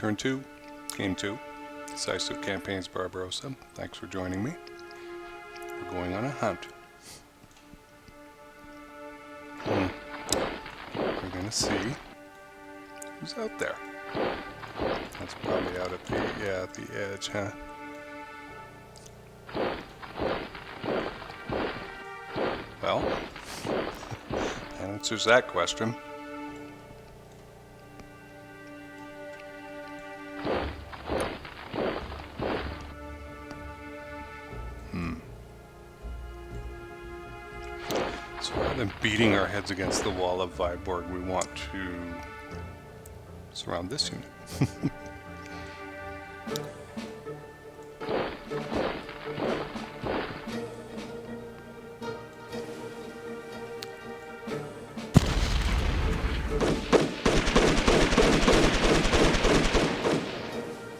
Turn 2, Game 2, Decisive Campaigns Barbarossa. Thanks for joining me. We're going on a hunt. We're going to see who's out there. That's probably out at the edge, huh? Well, that answers that question. So rather than beating our heads against the wall of Viborg, we want to surround this unit.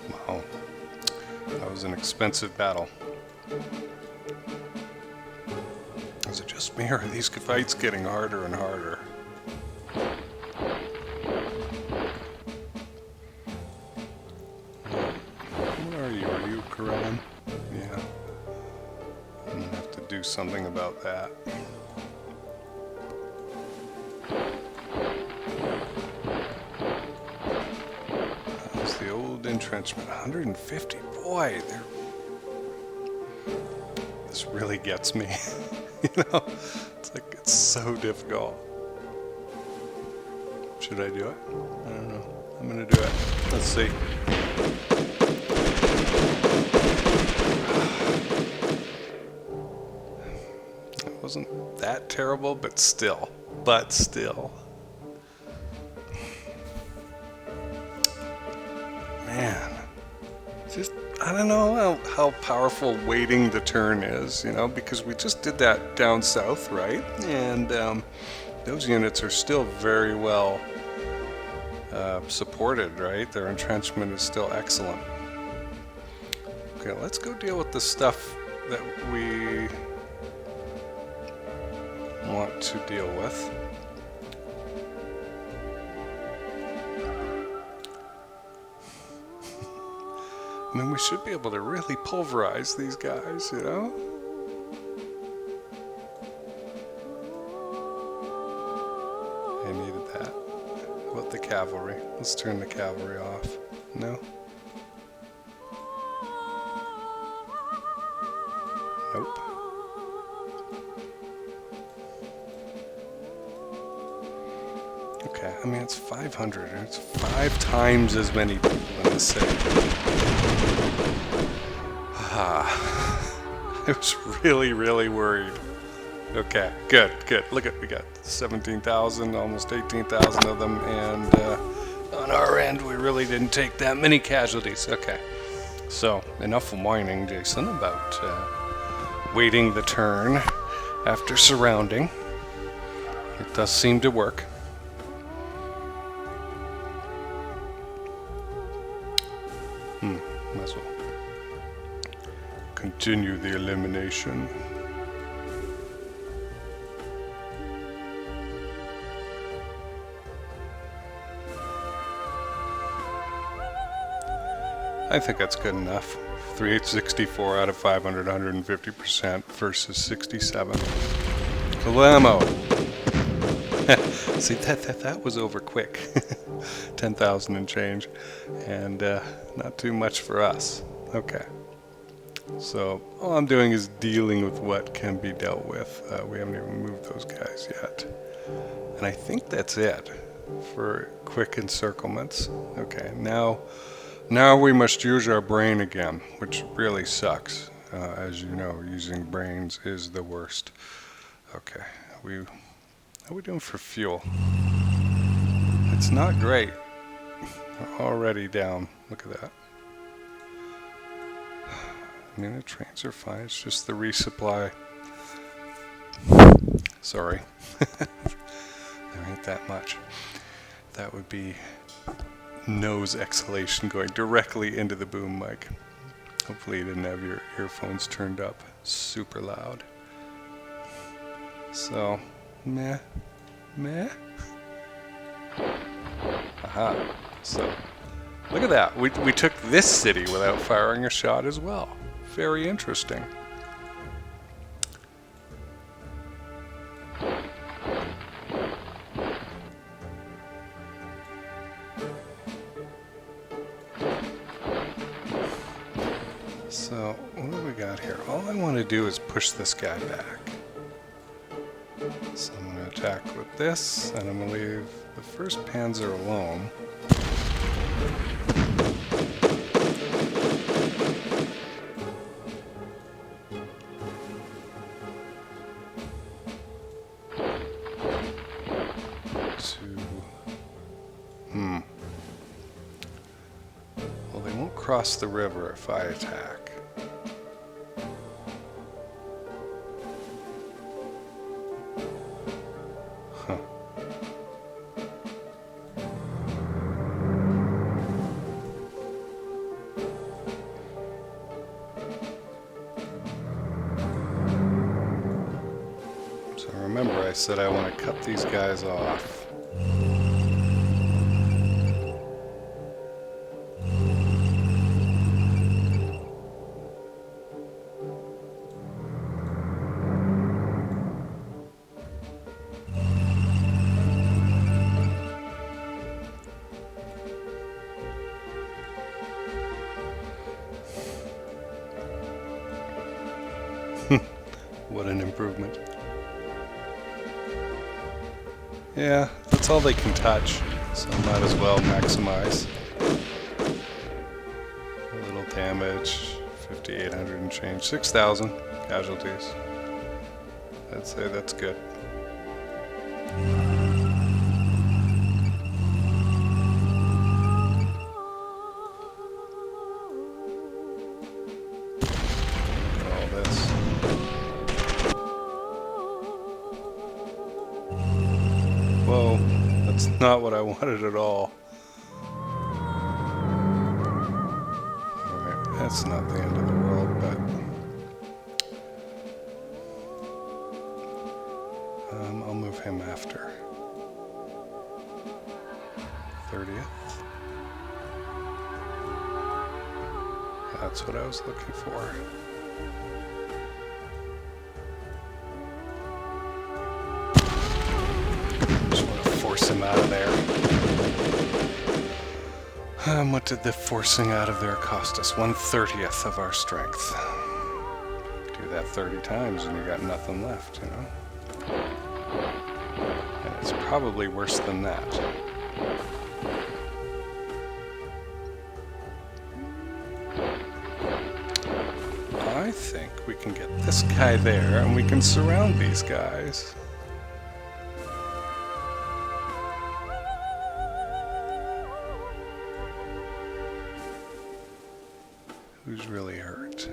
Wow, that was an expensive battle. Is it just me, or are these fights getting harder and harder? What are you? Are you Korean? Yeah. I'm gonna have to do something about that. That's the old entrenchment. 150. Boy, this really gets me. You know, it's like, it's so difficult. Should I do it? I don't know. I'm gonna do it. Let's see. It wasn't that terrible, but still. Man. Just, I don't know how powerful waiting the turn is, you know, because we just did that down south, right? And those units are still very well supported, right? Their entrenchment is still excellent. Okay, let's go deal with the stuff that we want to deal with. I mean, we should be able to really pulverize these guys, you know? I needed that. How about the cavalry? Let's turn the cavalry off. No? Nope. Okay, I mean, it's 500, and it's 5 times as many people in the city. I was really worried. Okay, good. Look at, we got 17,000, almost 18,000 of them, and on our end, we really didn't take that many casualties. Okay, so enough whining, Jason, about waiting the turn after surrounding. It does seem to work. Might as well continue the elimination. I think that's good enough. 364 out of 500, 150% versus 67. Kalamo! See, that was over quick. 10,000 and change, and not too much for us. Okay. So all I'm doing is dealing with what can be dealt with. We haven't even moved those guys yet. And I think that's it for quick encirclements. Okay, now we must use our brain again, which really sucks. As you know, using brains is the worst. Okay, how are we doing for fuel? It's not great. We're already down. Look at that. I mean, the trains are fine. It's just the resupply. Sorry. There ain't that much. That would be nose exhalation going directly into the boom mic. Hopefully you didn't have your earphones turned up super loud. So, meh. Aha. So, Look at that. We took this city without firing a shot as well. Very interesting. So, what do we got here? All I want to do is push this guy back. So I'm going to attack with this, and I'm going to leave the first panzer alone. Well, they won't cross the river if I attack. Huh. So remember, I said I want to cut these guys off. What an improvement. Yeah, that's all they can touch, so might as well maximize. A little damage, 5,800 and change, 6,000 casualties. I'd say that's good. Whoa, that's not what I wanted at all. Alright, that's not the end of the world, but... I'll move him after. 30th. That's what I was looking for. Force him out of there. What did the forcing out of there cost us? 1/30th of our strength. Do that 30 times and you got nothing left, you know? And it's probably worse than that. I think we can get this guy there and we can surround these guys. Who's really hurt?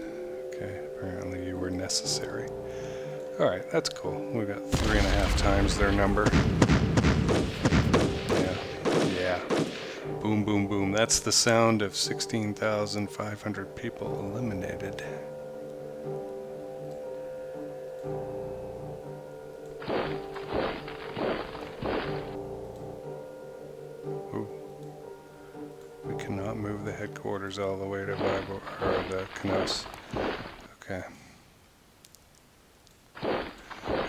Okay, apparently you were necessary. Alright, that's cool. We got 3.5 times their number. Yeah. Boom, boom, boom. That's the sound of 16,500 people eliminated. Move the headquarters all the way to the Kanaus. Okay.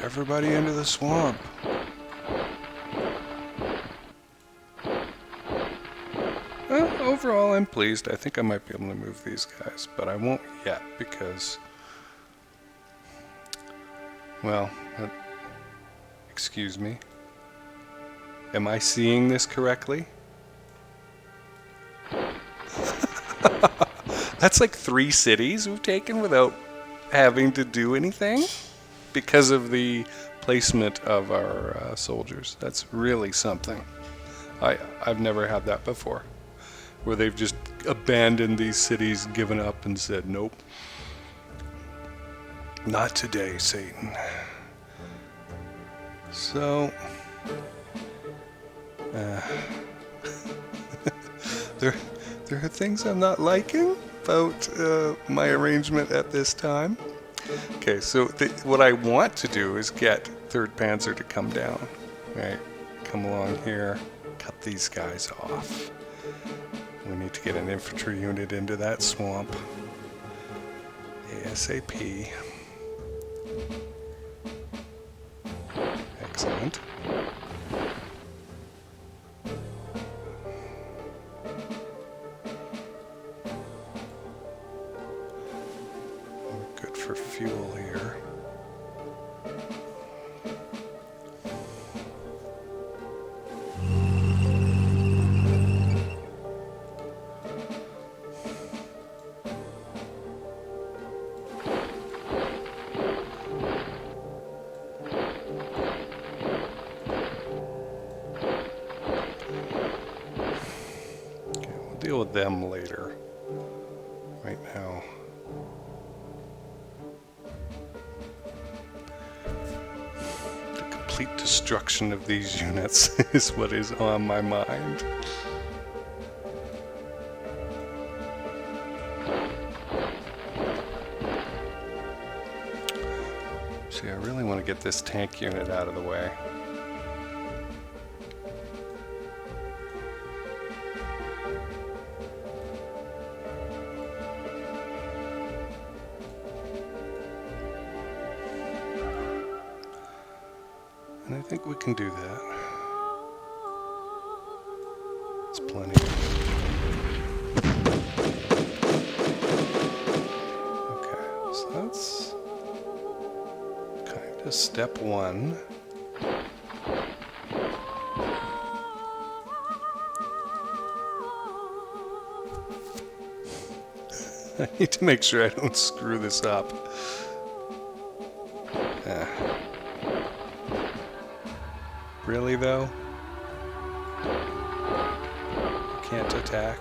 Everybody into the swamp. Well, overall, I'm pleased. I think I might be able to move these guys, but I won't yet because, well, excuse me. Am I seeing this correctly? That's like 3 cities we've taken without having to do anything because of the placement of our soldiers. That's really something. I've never had that before, where they've just abandoned these cities, given up, and said, nope, not today, Satan. So, there are things I'm not liking about my arrangement at this time. Okay, so what I want to do is get 3rd Panzer to come down. Right, come along here, cut these guys off. We need to get an infantry unit into that swamp ASAP. Excellent. We're good for fuel here. Deal with them later. Right now, the complete destruction of these units is what is on my mind. See, I really want to get this tank unit out of the way. And I think we can do that. It's plenty. Okay, so that's kind of step one. I need to make sure I don't screw this up. Really though? You can't attack?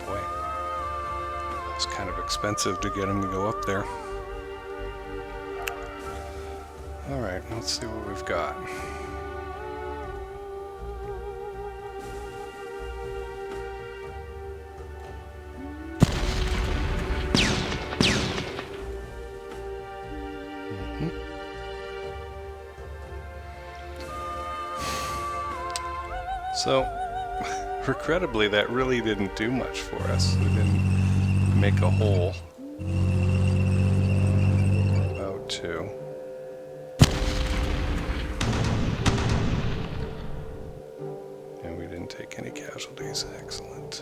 Boy, it's kind of expensive to get him to go up there. Alright, let's see what we've got. So, regrettably, that really didn't do much for us. It didn't make a hole. About two. And we didn't take any casualties. Excellent.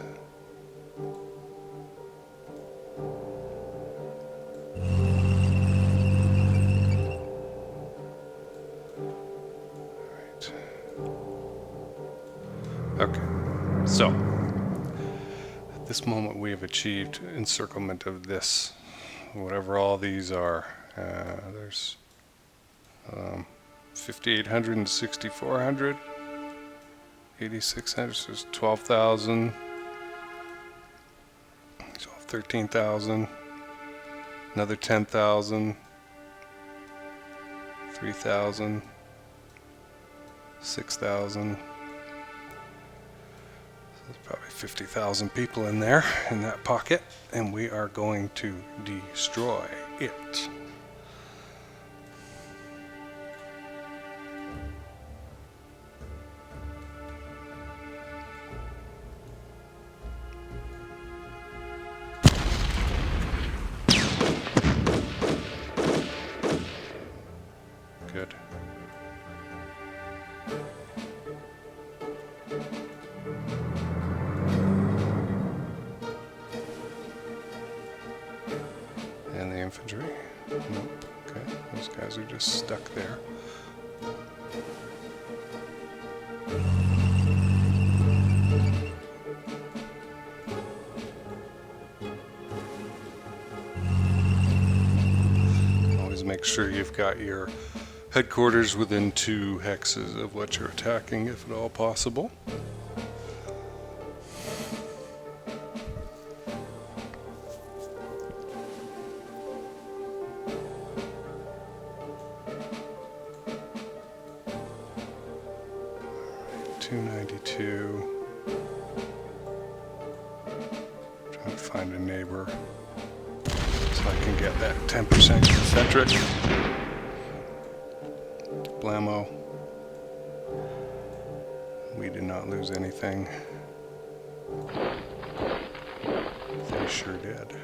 Okay, so at this moment we have achieved encirclement of this, whatever all these are. There's 5,800 and 6,400, 8,600, so there's 12,000, 13,000, another 10,000, 3,000, 6,000. There's probably 50,000 people in there, in that pocket, and we are going to destroy it. Good. And the infantry? Nope. Okay, those guys are just stuck there. Always make sure you've got your headquarters within 2 hexes of what you're attacking, if at all possible. Alright, 292. Trying to find a neighbor. So I can get that 10% concentric. Blammo. We did not lose anything. They sure did.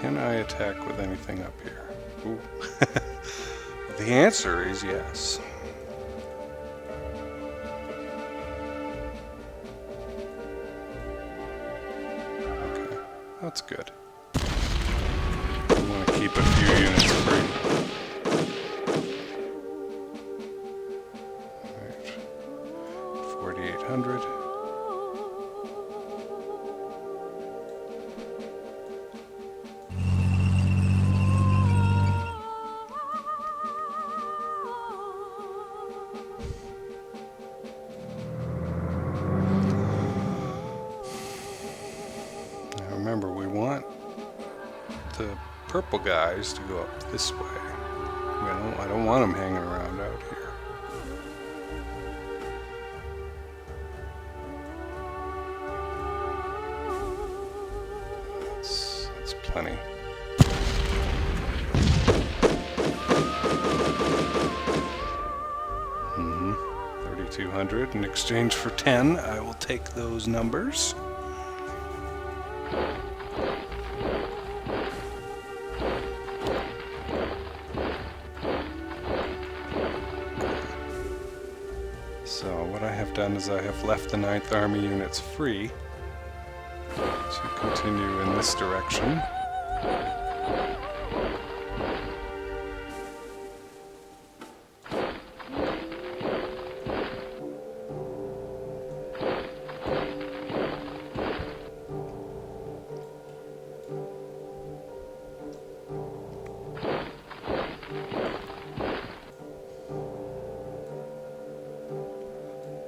Can I attack with anything up here? Ooh. The answer is yes. Okay, that's good. I want to keep a few units free. Alright, 4,800. Remember, we want the purple guys to go up this way. I don't want them hanging around out here. That's plenty. Mm-hmm. 3,200 in exchange for 10. I will take those numbers. So what I have done is I have left the 9th Army units free to continue in this direction.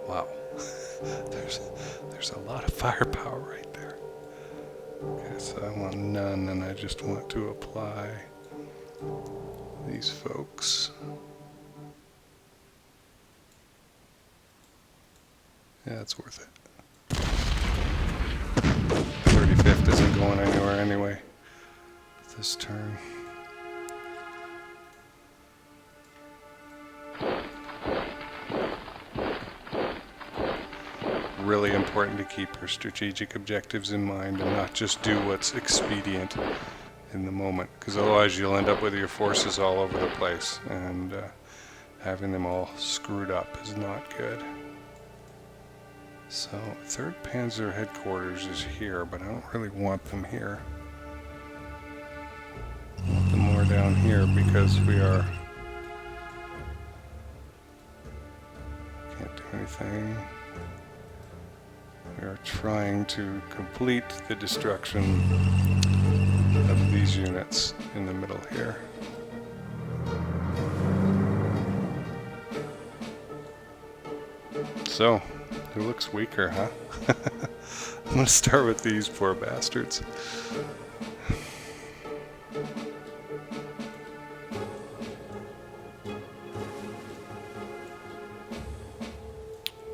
Wow, there's a lot of firepower right there. Okay, so I want none, and I just want to apply these folks. Yeah, it's worth it. 35th isn't going anywhere anyway this turn. Really important to keep your strategic objectives in mind and not just do what's expedient in the moment, because otherwise you'll end up with your forces all over the place, and having them all screwed up is not good. So 3rd Panzer headquarters is here, but I don't really want them here. I want them more down here because we are... Can't do anything. We are trying to complete the destruction of these units in the middle here. So, who looks weaker, huh? I'm going to start with these poor bastards.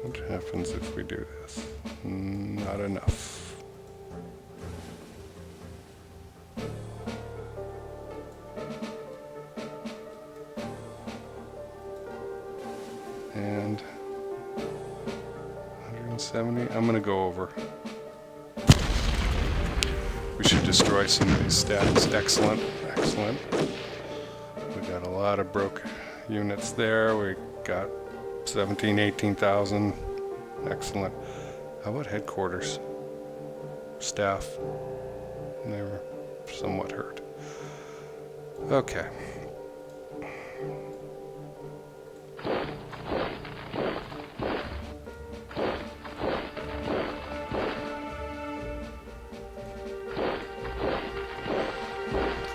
What happens if we do this? Not enough. And 170, I'm going to go over. We should destroy some of these stats. Excellent, excellent. We got a lot of broke units there. We got 17, 18,000. Excellent. How about headquarters? Staff. They were somewhat hurt. Okay.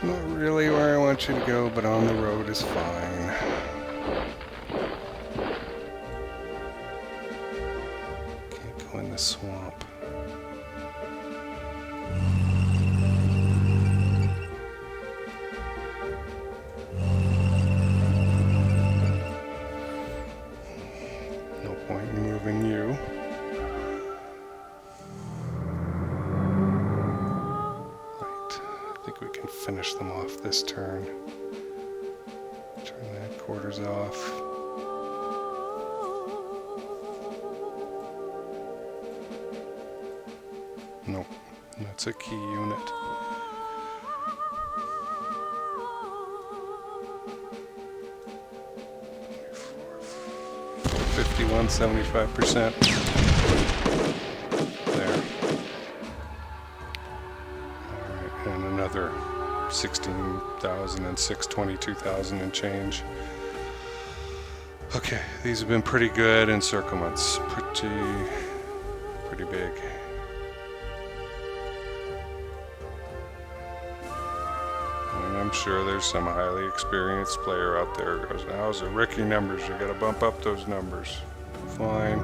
Not really where I want you to go, but on the road is fine. Go in the swamp. No point in moving you. Right. I think we can finish them off this turn. Turn that quarters off. Nope, that's a key unit. $51, 75%. There. Alright, and another 16,000 and 22,000 and change. Okay, these have been pretty good encirclements. Pretty big. I'm sure there's some highly experienced player out there who goes, how's the rookie numbers? You gotta bump up those numbers. Fine.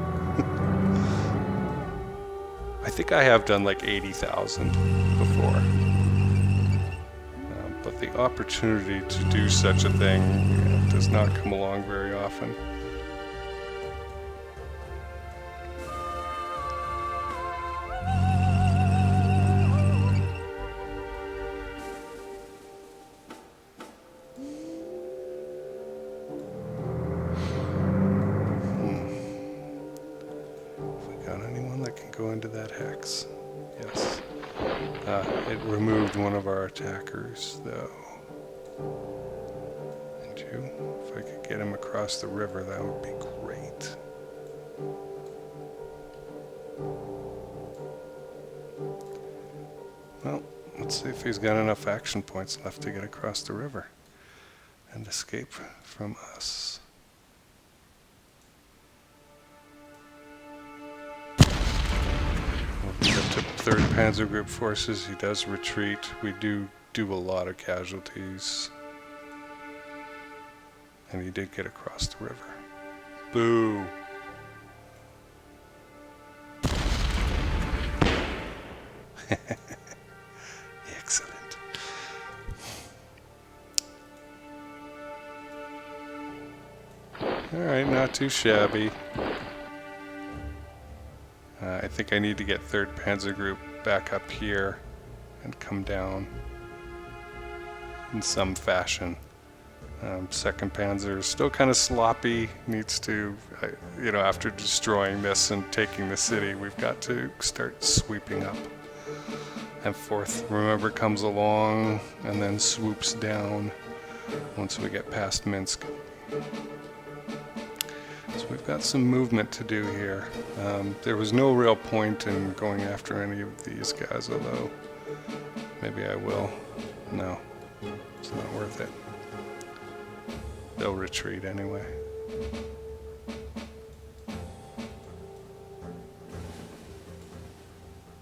I think I have done like 80,000 before. But the opportunity to do such a thing does not come along very often. Go into that hex. Yes. It removed one of our attackers, though. And you, if I could get him across the river, that would be great. Well, let's see if he's got enough action points left to get across the river and escape from us. To 3rd Panzer Group forces, he does retreat. We do a lot of casualties. And he did get across the river. Boo! Excellent. Alright, not too shabby. I think I need to get 3rd Panzer Group back up here and come down in some fashion. 2nd Panzer is still kind of sloppy, needs to, after destroying this and taking the city, we've got to start sweeping up. And 4th, remember, comes along and then swoops down once we get past Minsk. So we've got some movement to do here. There was no real point in going after any of these guys, although maybe I will. No, it's not worth it. They'll retreat anyway.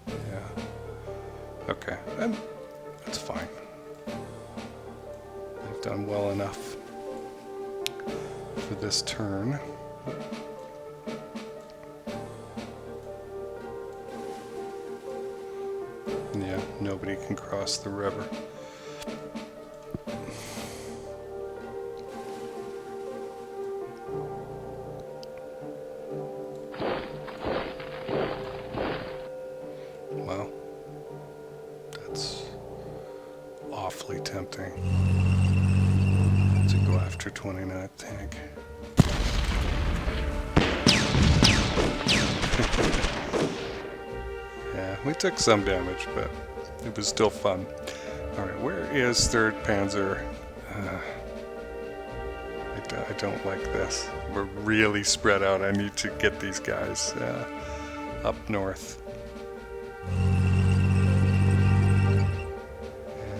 Yeah. Okay, that's fine. They've done well enough for this turn. Yeah, nobody can cross the river. Wow, that's awfully tempting to go after 29th tank. Yeah, we took some damage, but it was still fun. Alright, where is 3rd Panzer? I don't like this. We're really spread out. I need to get these guys up north.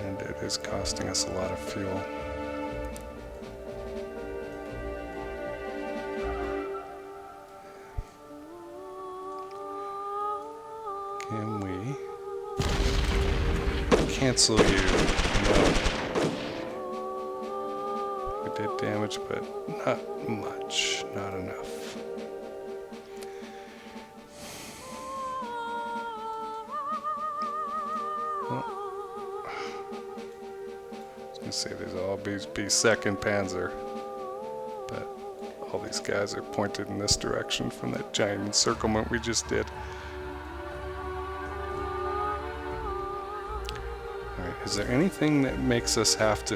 And it is costing us a lot of fuel. Can we cancel you? No. We did damage, but not much. Not enough. see there's always be 2nd Panzer, but all these guys are pointed in this direction from that giant encirclement we just did. Alright, is there anything that makes us have to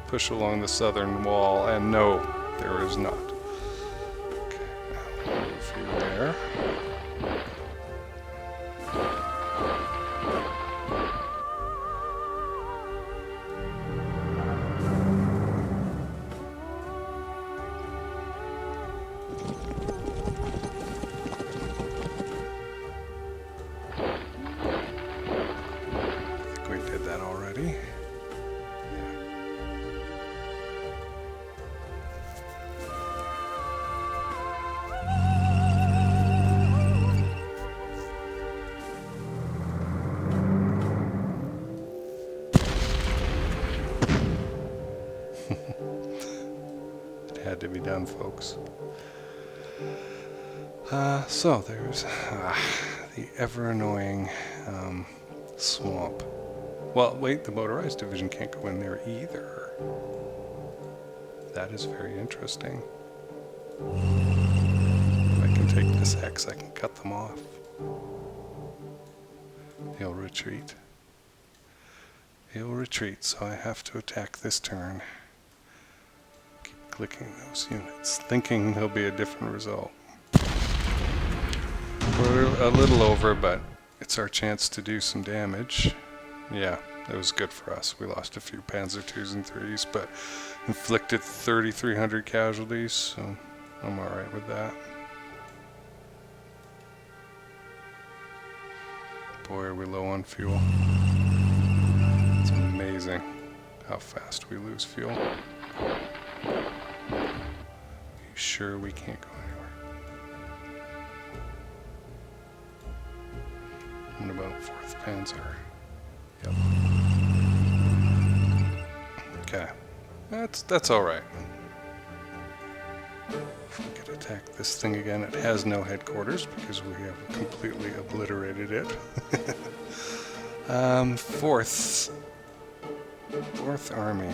push along the southern wall? And no, there is not. Okay, now move you there. Had to be done, folks. So there's the ever-annoying swamp. Well, wait, the motorized division can't go in there either. That is very interesting. If I can take this hex, I can cut them off. He'll retreat. He'll retreat, so I have to attack this turn. Clicking those units, thinking there'll be a different result. We're a little over, but it's our chance to do some damage. Yeah, it was good for us. We lost a few Panzer IIs and IIIs, but inflicted 3,300 casualties, so I'm alright with that. Boy, are we low on fuel. It's amazing how fast we lose fuel. Sure, we can't go anywhere. What about 4th Panzer? Yep. Okay, that's all right. If we could attack this thing again, it has no headquarters because we have completely obliterated it. 4th Army.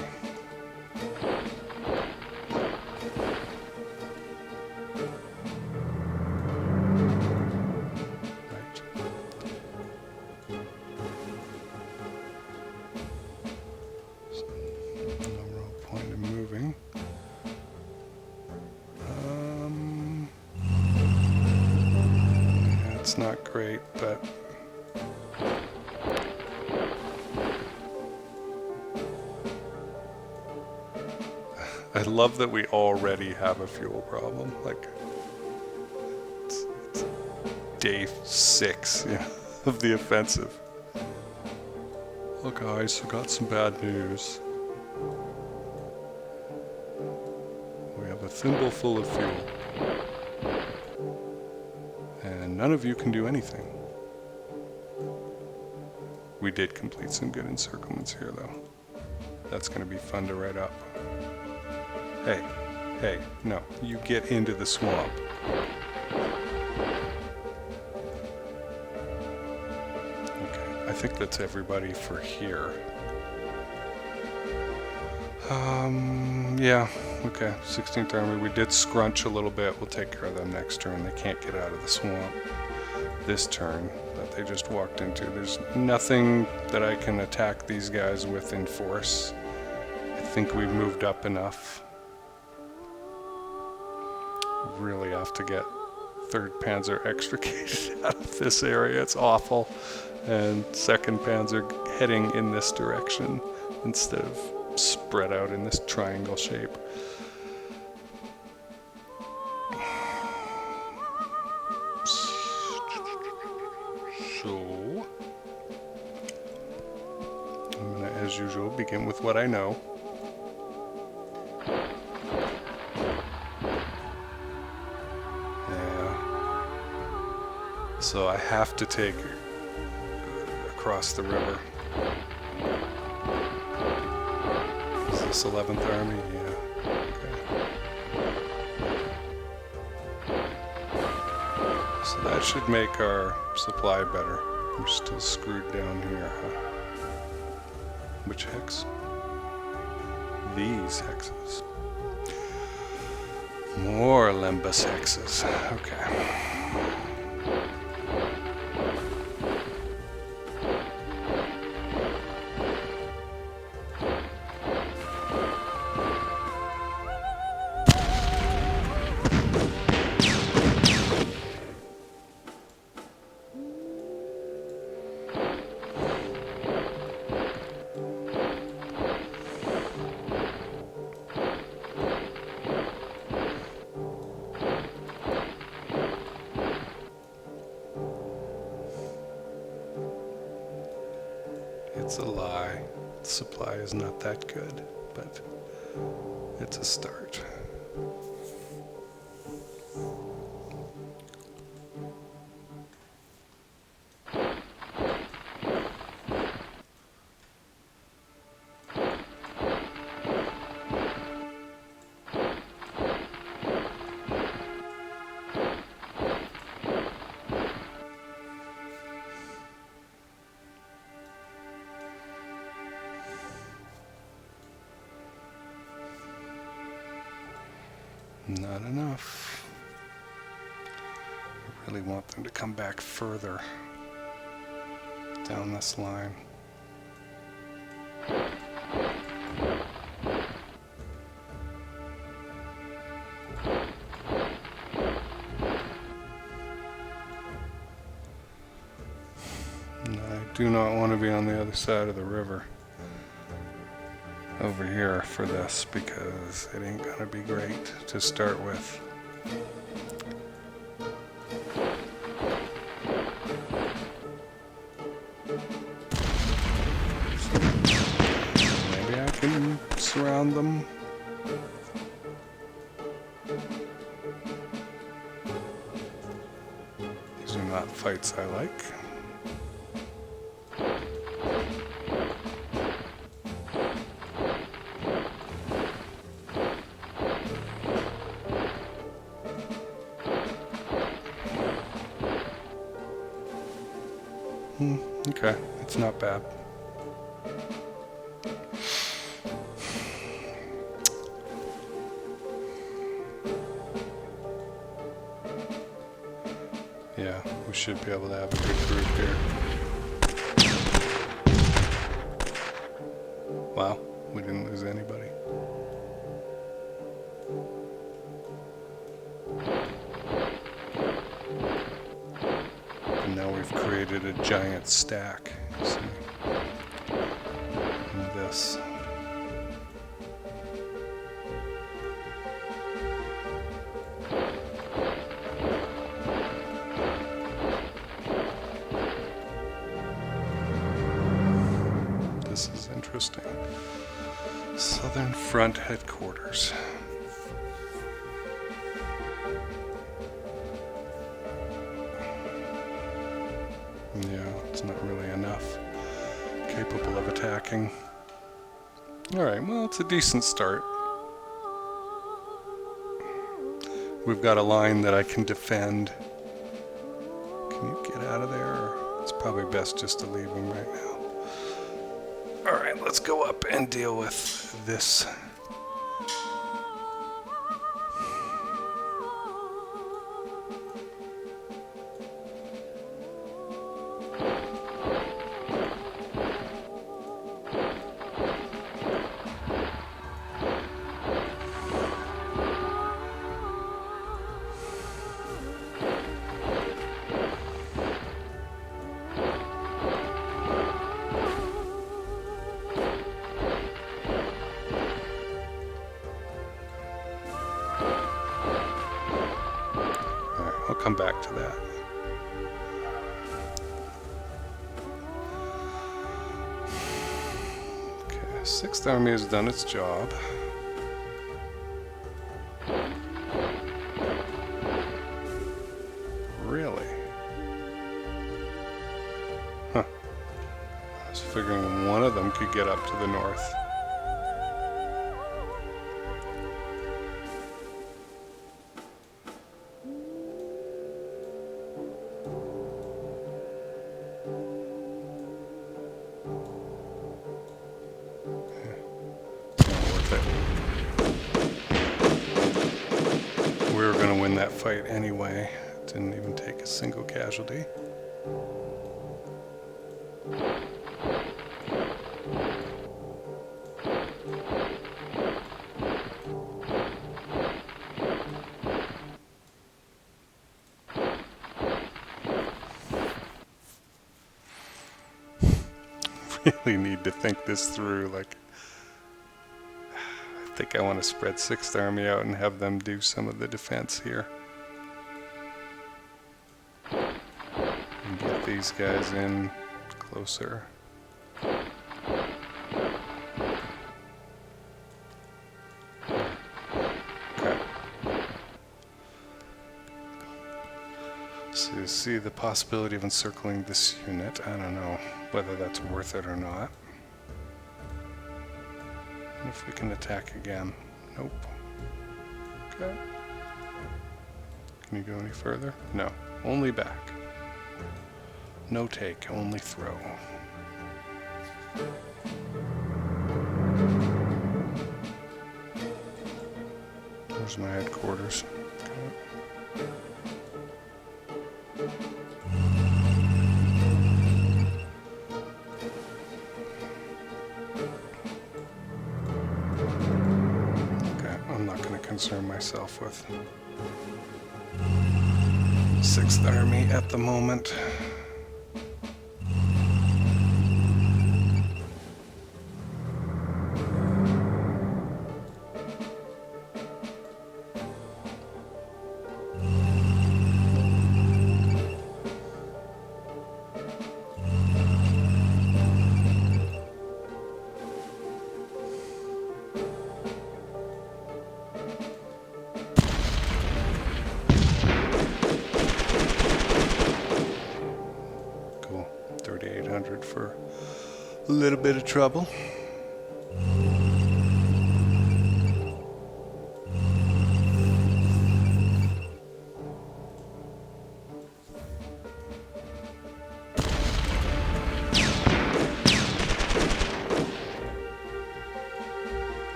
It's not great, but I love that we already have a fuel problem. Like, it's day 6 of the offensive. Oh guys, I got some bad news. We have a thimble full of fuel. And none of you can do anything. We did complete some good encirclements here, though. That's going to be fun to write up. Hey, no, you get into the swamp. Okay, I think that's everybody for here. Yeah, okay, 16th Army, we did scrunch a little bit. We'll take care of them next turn. They can't get out of the swamp this turn that they just walked into. There's nothing that I can attack these guys with in force. I think we've moved up enough. Really have to get 3rd Panzer extricated out of this area. It's awful. And 2nd Panzer heading in this direction instead of spread out in this triangle shape. So I'm going to, as usual, begin with what I know. So I have to take across the river. Is this 11th Army? Yeah. Okay. So that should make our supply better. We're still screwed down here, huh? Which hex? these hexes. More Lembus hexes. Okay. It's a lie. The supply is not that good, but it's a start. Not enough. I really want them to come back further down this line. And I do not want to be on the other side of the river over here for this, because it ain't gonna be great to start with. Maybe I can surround them. These are not fights I like. Okay, it's not bad. Yeah, we should be able to have a good group here. Wow, we didn't lose anybody. And now we've created a giant stack. See? And this. This is interesting. Southern Front Headquarters. Yeah, it's not really enough. Capable of attacking. Alright, well, it's a decent start. We've got a line that I can defend. Can you get out of there? It's probably best just to leave him right now. Alright, let's go up and deal with this. I'll come back to that. Okay, 6th Army has done its job. Really? Huh. I was figuring one of them could get up to the north. fight anyway. Didn't even take a single casualty. Really need to think this through. Like, I think I want to spread 6th Army out and have them do some of the defense here. And get these guys in closer. Okay. So see the possibility of encircling this unit. I don't know whether that's worth it or not. And if we can attack again. Nope. Okay. Can you go any further? No. Only back. No take, only throw. There's my headquarters. Okay. Concern myself with 6th Army at the moment. For a little bit of trouble.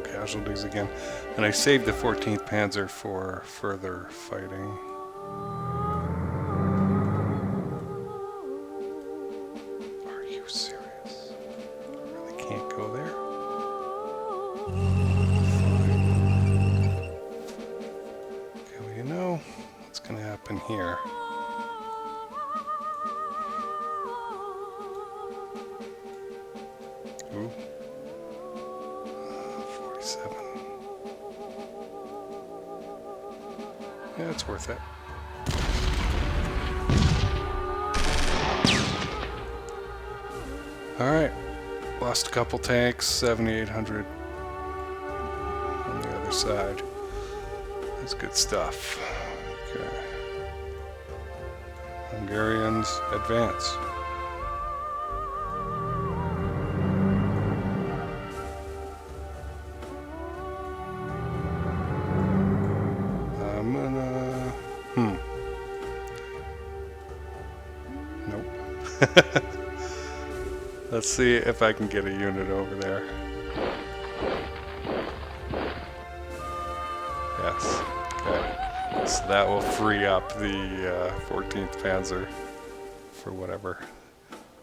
Casualties again, and I saved the 14th Panzer for further fighting. Are you serious? I really can't go there? Fine. Okay, well, you know what's going to happen here. Ooh. 47. Yeah, it's worth it. Alright. Lost a couple tanks, 7,800 on the other side. That's good stuff. Okay. Hungarians advance. Nope. Let's see if I can get a unit over there. Yes. Okay. So that will free up the 14th Panzer for whatever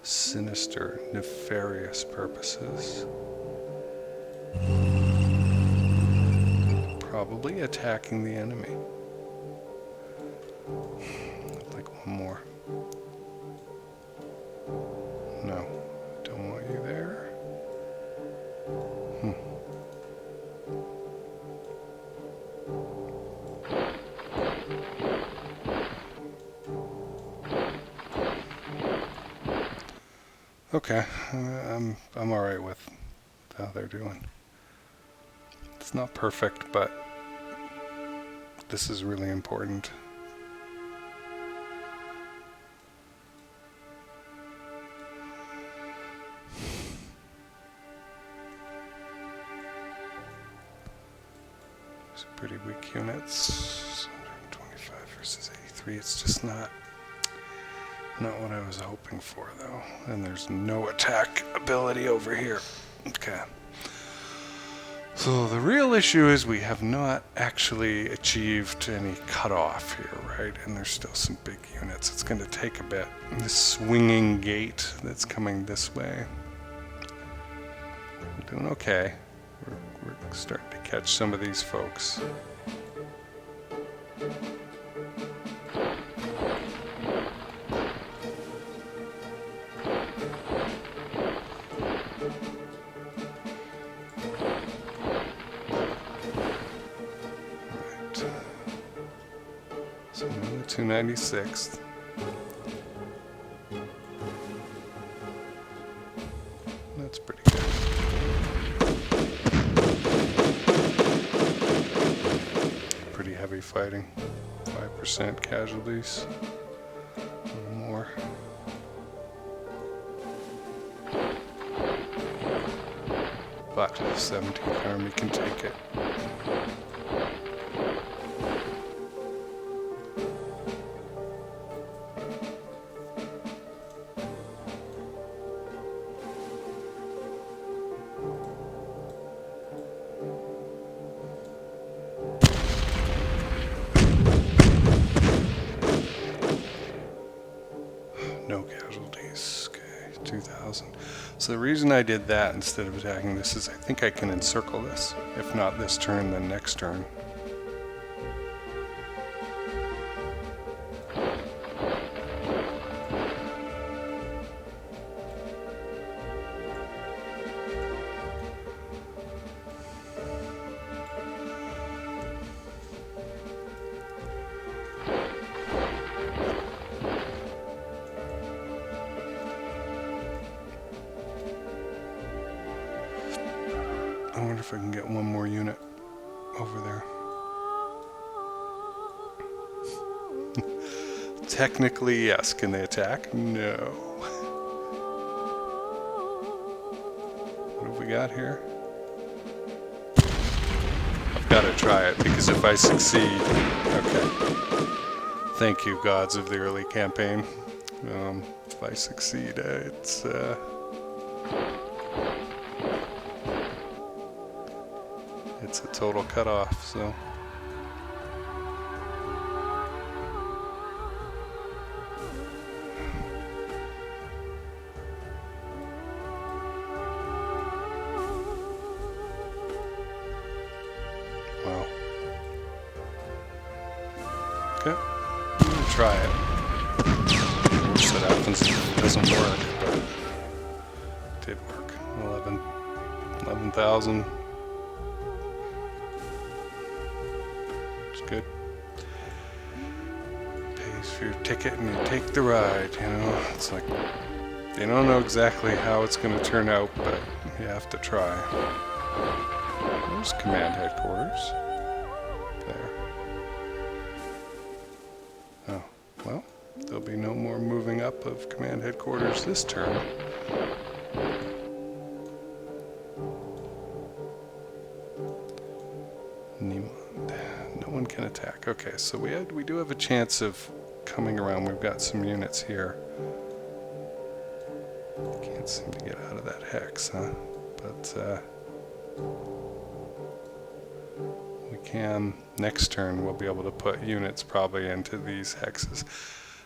sinister, nefarious purposes. Probably attacking the enemy. I'd like one more. No, don't want you there. Okay, I'm all right with how they're doing. It's not perfect, but this is really important. These are pretty weak units. 125 versus 83. It's just not what I was hoping for, though. And there's no attack ability over here. Okay. So the real issue is we have not actually achieved any cutoff here, right? And there's still some big units. It's going to take a bit. This swinging gate that's coming this way. We're doing okay. We're starting to catch some of these folks. So I'm on the 296th. That's pretty good. Pretty heavy fighting. 5% casualties. Or more. But 17th Army can take it. No casualties. Okay, 2,000. So the reason I did that instead of attacking this is I think I can encircle this. If not this turn, then next turn. I wonder if I can get one more unit over there. Technically, yes. Can they attack? No. What have we got here? I've got to try it, because if I succeed... Okay. Thank you, gods of the early campaign. If I succeed, it's... It's a total cutoff, so... Wow. Okay. I'm gonna try it. Worst that happens if it doesn't work, but it did work. 11,000. Good. Pays for your ticket and you take the ride, you know. It's like you don't know exactly how it's going to turn out, but you have to try. There's command headquarters. There. Oh, well, there'll be no more moving up of command headquarters this turn. No one can attack. Okay, so we do have a chance of coming around. We've got some units here. Can't seem to get out of that hex, huh? But we can next turn. We'll be able to put units probably into these hexes,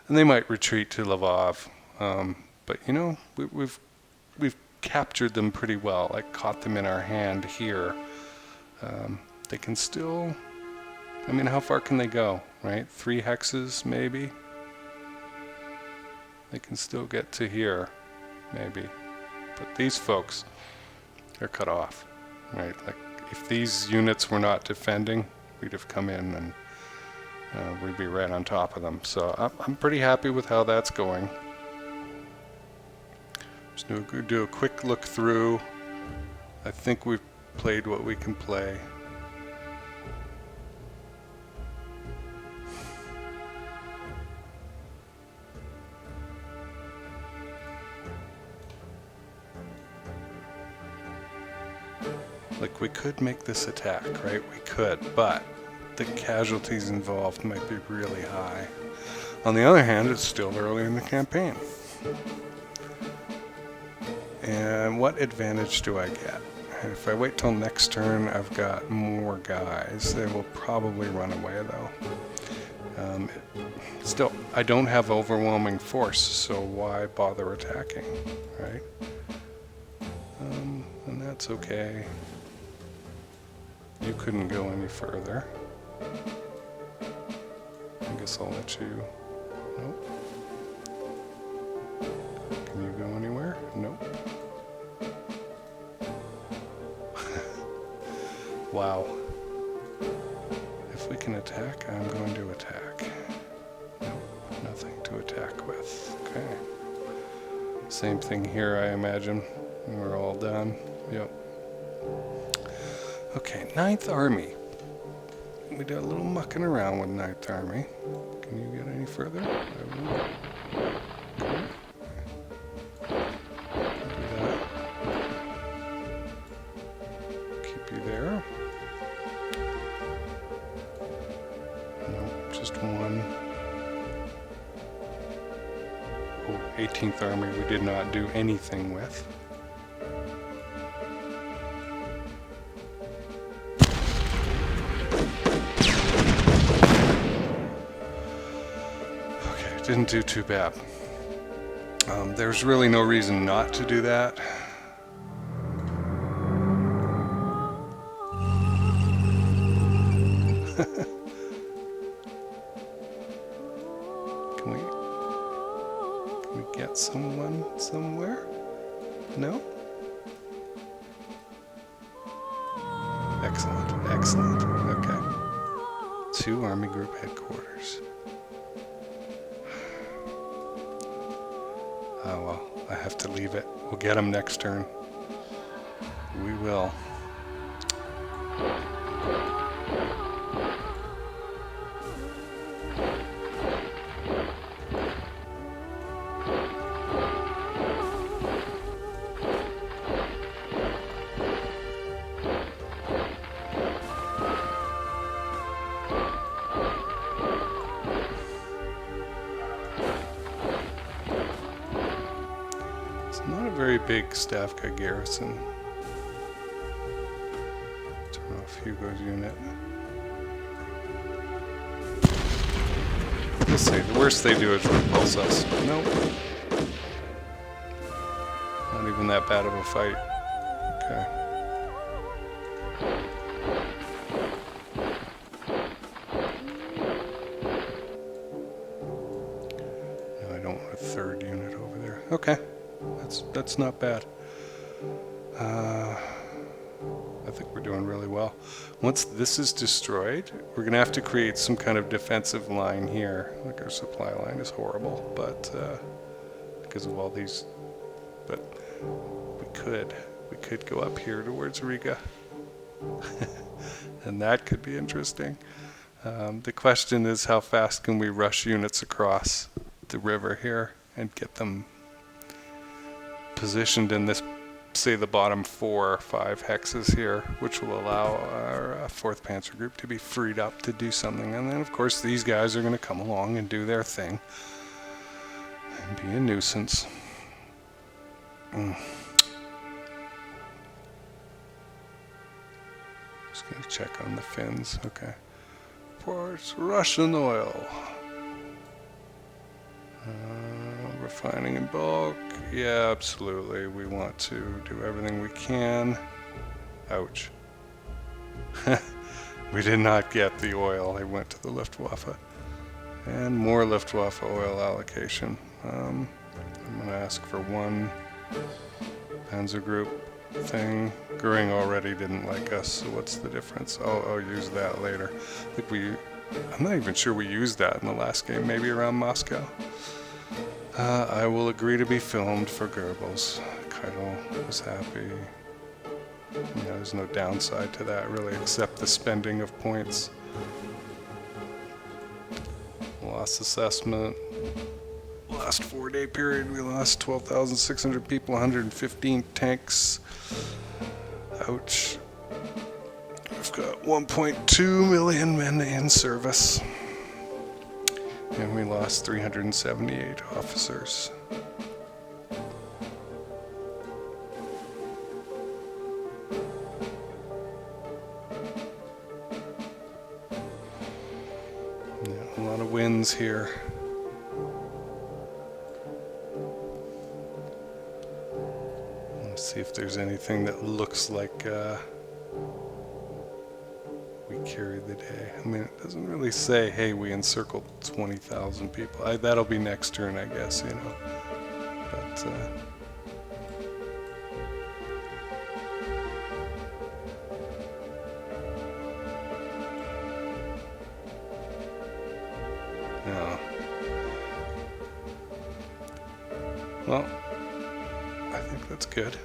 and they might retreat to Lvov. But you know, we've captured them pretty well. Like caught them in our hand here. They can still. I mean, how far can they go, right? 3 hexes, maybe? They can still get to here, maybe. But these folks, they're cut off, right? Like, if these units were not defending, we'd have come in and we'd be right on top of them. So I'm pretty happy with how that's going. Just do a quick look through. I think we've played what we can play. Like, we could make this attack, right? We could, but the casualties involved might be really high. On the other hand, it's still early in the campaign. And what advantage do I get? If I wait till next turn, I've got more guys. They will probably run away, though. Still, I don't have overwhelming force, so why bother attacking, right? And that's okay. You couldn't go any further. I guess I'll let you... Nope. Can you go anywhere? Nope. Wow. If we can attack, I'm going to attack. Nope, nothing to attack with. Okay. Same thing here, I imagine. We're all done. Yep. Okay, 9th Army. We did a little mucking around with 9th Army. Can you get any further? Okay. Do that. Keep you there. Nope, just one. Oh, 18th Army we did not do anything with. Didn't do too bad. There's really no reason not to do that. Can we get someone somewhere? No? Excellent, excellent. Okay. 2 Army Group headquarters. Oh well, I have to leave it. We'll get them next turn. We will. Not a very big Stavka garrison. Turn off Hugo's unit. Let's see, the worst they do is repulse us. Nope. Not even that bad of a fight. Okay. No, I don't want a 3rd unit over there. Okay. That's not bad. I think we're doing really well. Once this is destroyed, we're going to have to create some kind of defensive line here. Like, our supply line is horrible, but because of all these. But we could go up here towards Riga, and that could be interesting. The question is, how fast can we rush units across the river here and get them positioned in this, say, the bottom 4 or 5 hexes here, which will allow our 4th Panzer Group to be freed up to do something. And then, of course, these guys are going to come along and do their thing and be a nuisance. Just going to check on the Finns. Okay. Ports, Russian oil. Refining in bulk. Yeah, absolutely. We want to do everything we can. Ouch. We did not get the oil. It went to the Luftwaffe. And more Luftwaffe oil allocation. I'm going to ask for 1 Panzer Group thing. Goering already didn't like us, so what's the difference? I'll use that later. I think I'm not even sure we used that in the last game, maybe around Moscow. I will agree to be filmed for Goebbels. Keitel was happy. There's no downside to that, really, except the spending of points. Loss assessment. Last 4-day period, we lost 12,600 people, 115 tanks. Ouch. got 1.2 million men in service. And we lost 378 officers. Yeah, a lot of wins here. Let's see if there's anything that looks like we carried the day. I mean, it doesn't really say, hey, we encircled 20,000 people. That'll be next turn, I guess, you know. But, no. Well, I think that's good.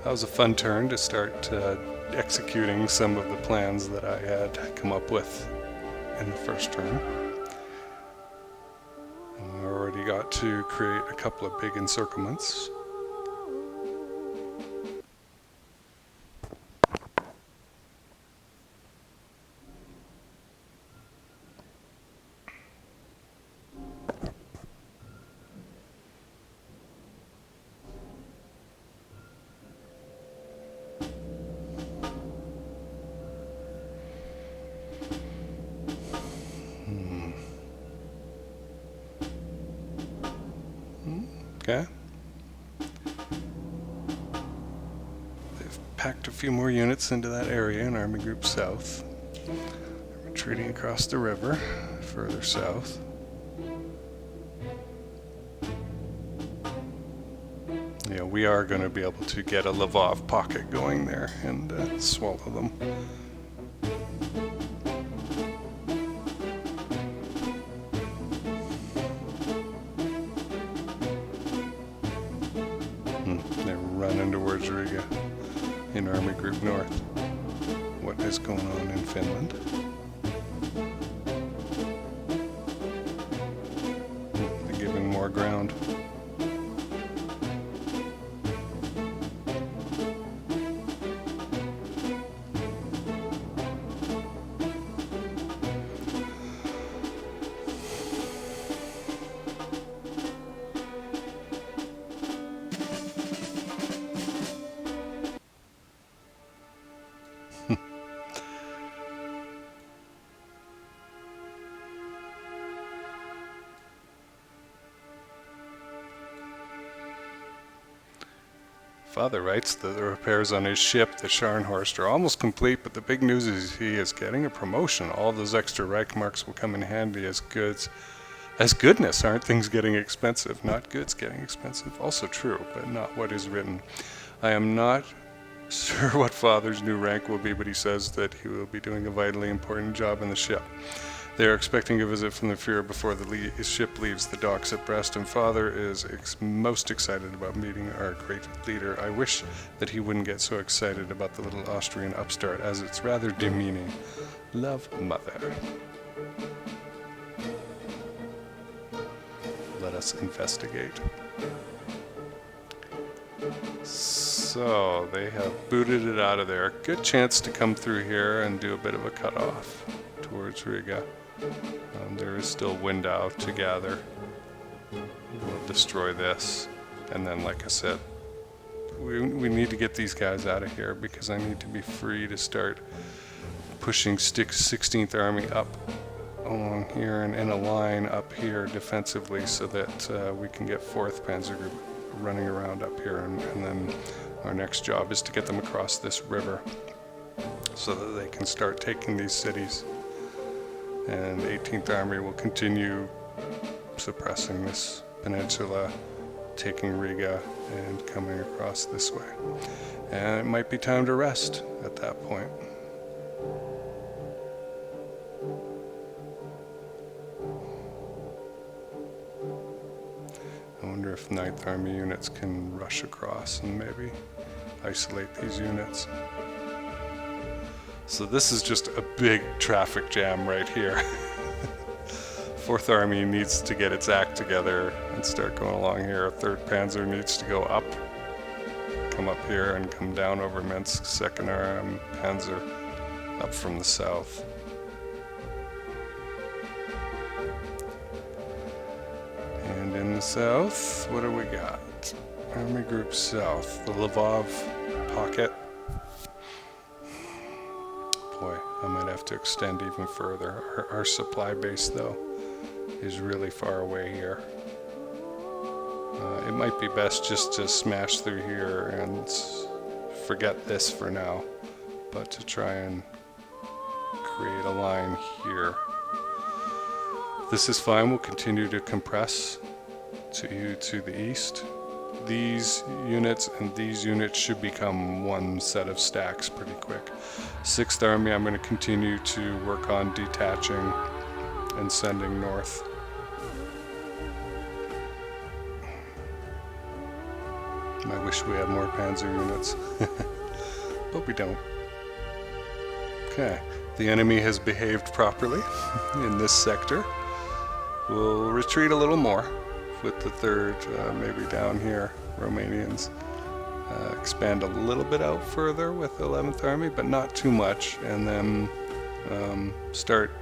That was a fun turn to start executing some of the plans that I had come up with in the first turn. And we already got to create a couple of big encirclements. Okay. They've packed a few more units into that area in Army Group South. They're retreating across the river, further south. Yeah, we are going to be able to get a Lvov pocket going there and swallow them. They're running towards Riga in Army Group North. What is going on in Finland? They're giving more ground. Father writes that the repairs on his ship, the Scharnhorst, are almost complete, but the big news is he is getting a promotion. All those extra Reichmarks will come in handy as goods. As goodness, aren't things getting expensive? Not goods getting expensive. Also true, but not what is written. I am not sure what Father's new rank will be, but he says that he will be doing a vitally important job in the ship. They are expecting a visit from the Führer before the ship leaves the docks at Brest, and Father is most excited about meeting our great leader. I wish that he wouldn't get so excited about the little Austrian upstart, as it's rather demeaning. Love, Mother. Let us investigate. So, they have booted it out of there. Good chance to come through here and do a bit of a cutoff towards Riga. There is still wind out to gather. We'll destroy this, and then, like I said, we need to get these guys out of here because I need to be free to start pushing 16th Army up along here and in a line up here defensively so that we can get 4th Panzer Group running around up here, and then our next job is to get them across this river so that they can start taking these cities. And 18th Army will continue suppressing this peninsula, taking Riga and coming across this way. And it might be time to rest at that point. I wonder if 9th Army units can rush across and maybe isolate these units. So this is just a big traffic jam right here. 4th Army needs to get its act together and start going along here. 3rd Panzer needs to go up, come up here and come down over Minsk, second Panzer up from the south. And in the south, what do we got? Army Group South, the Lvov pocket. Boy, I might have to extend even further. Our supply base, though, is really far away here. It might be best just to smash through here and forget this for now, but to try and create a line here. This is fine. We'll continue to compress to the east. These units and these units should become one set of stacks pretty quick. 6th Army, I'm going to continue to work on detaching and sending north. I wish we had more panzer units, but we don't. Okay, the enemy has behaved properly in this sector. We'll retreat a little more with the 3rd, maybe down here, Romanians. Expand a little bit out further with the 11th Army, but not too much, and then start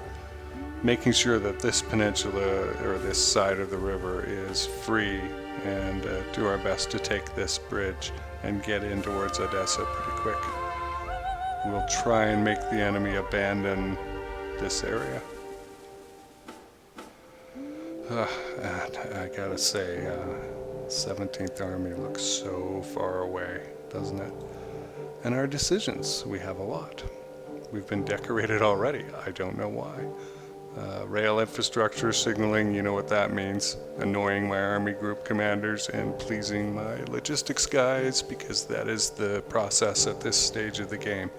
making sure that this peninsula, or this side of the river, is free, and do our best to take this bridge and get in towards Odessa pretty quick. We'll try and make the enemy abandon this area. I gotta say, 17th Army looks so far away, doesn't it? And our decisions, we have a lot. We've been decorated already, I don't know why. Rail infrastructure signaling, you know what that means. Annoying my army group commanders and pleasing my logistics guys, because that is the process at this stage of the game.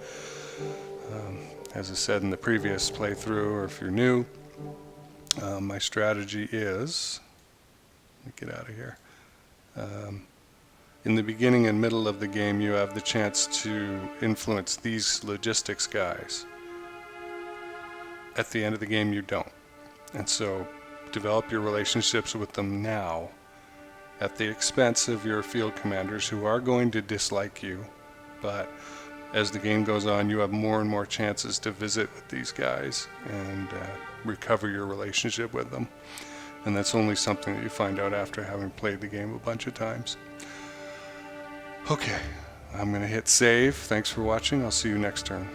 As I said in the previous playthrough, or if you're new, my strategy is, let me get out of here. In the beginning and middle of the game, you have the chance to influence these logistics guys. At the end of the game, you don't. And so develop your relationships with them now at the expense of your field commanders, who are going to dislike you, but as the game goes on, you have more and more chances to visit with these guys and recover your relationship with them. And that's only something that you find out after having played the game a bunch of times. Okay, I'm going to hit save. Thanks for watching. I'll see you next turn.